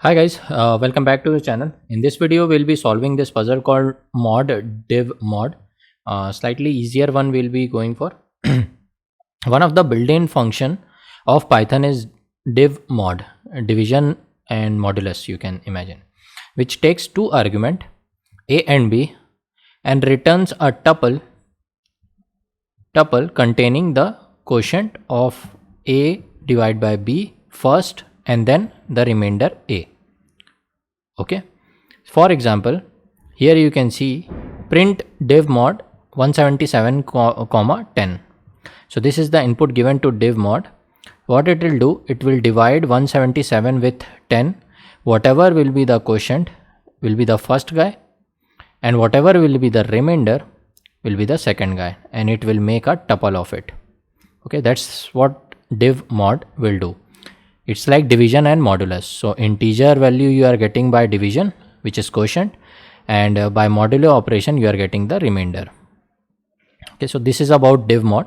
Hi guys, welcome back to the channel. In this video, we'll be solving this puzzle called Divmod. Slightly easier one we'll be going for. One of the built-in function of Python is Divmod, division and modulus you can imagine, which takes two arguments a and b and returns a tuple containing the quotient of a divided by b first and then the remainder a. Okay, for example, here you can see print divmod 177 comma 10. So this is the input given to divmod. What it will do, it will divide 177 with 10. Whatever will be the quotient will be the first guy, and whatever will be the remainder will be the second guy, and it will make a tuple of it. Okay, that's what divmod will do. It's like division and modulus. So integer value you are getting by division, which is quotient, and by modulo operation you are getting the remainder. Okay, so this is about divmod.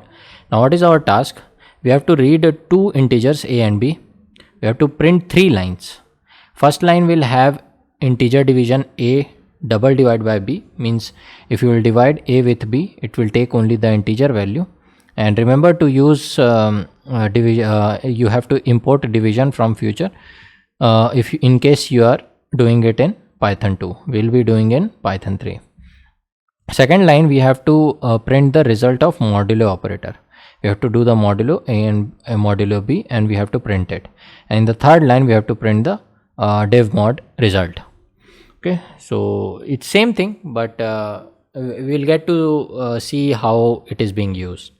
Now what is our task? We have to read two integers a and b. We have to print three lines. First line will have integer division a double divided by b, means if you will divide a with b, it will take only the integer value. And remember to use you have to import division from future if in case you are doing it in Python 2. We'll be doing in Python 3. Second line, we have to print the result of modulo operator. We have to do the modulo a and modulo b, and we have to print it. And in the third line, we have to print the divmod result. Okay, so it's same thing, but we'll get to see how it is being used.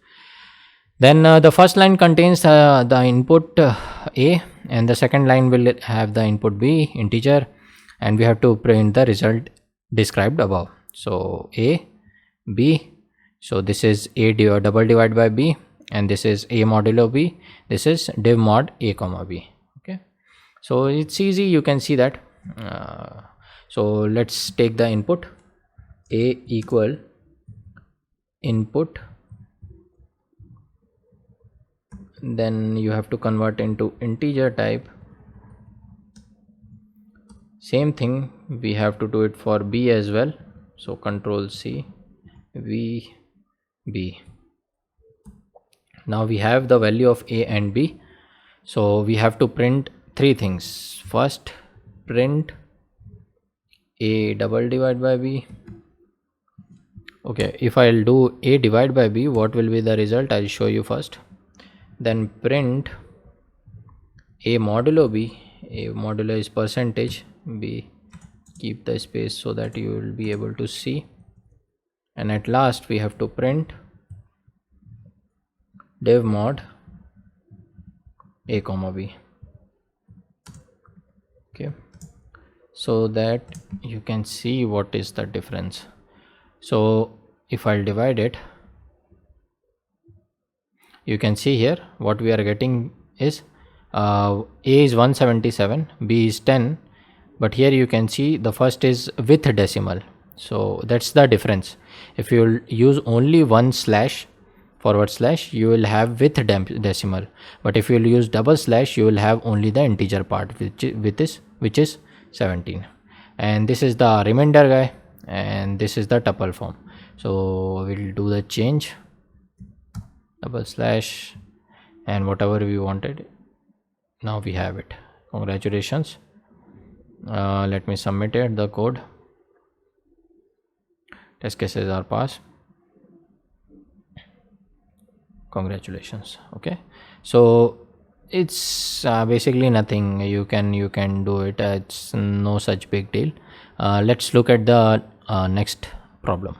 Then the first line contains the input a, and the second line will have the input b, integer, and we have to print the result described above. So a, b, so this is a double divided by b, and this is a modulo b, this is divmod a comma b. Okay, so it's easy, you can see that. So let's take the input a equal input, then you have to convert into integer type. Same thing we have to do it for b as well. So control C, v, b. Now we have the value of a and b. So we have to print three things. First, print a double divided by b. Okay, if I'll do a divided by b, what will be the result? I'll show you first. Then print a modulo b. A modulo is percentage, b, keep the space so that you will be able to see. And at last we have to print divmod a comma b. Okay, so that you can see what is the difference. So if I'll divide it, you can see here what we are getting is a is 177, b is 10, but here you can see the first is with decimal. So that's the difference. If you will use only one slash forward slash, you will have with decimal, but if you will use double slash, you will have only the integer part, which is 17. And this is the remainder guy, and this is the tuple form. So we'll do the change, double slash, and whatever we wanted. Now we have it. Congratulations. Let me submit it, the code. Test cases are passed. Congratulations. Okay, so it's basically nothing. You can do it. It's no such big deal. Let's look at the next problem.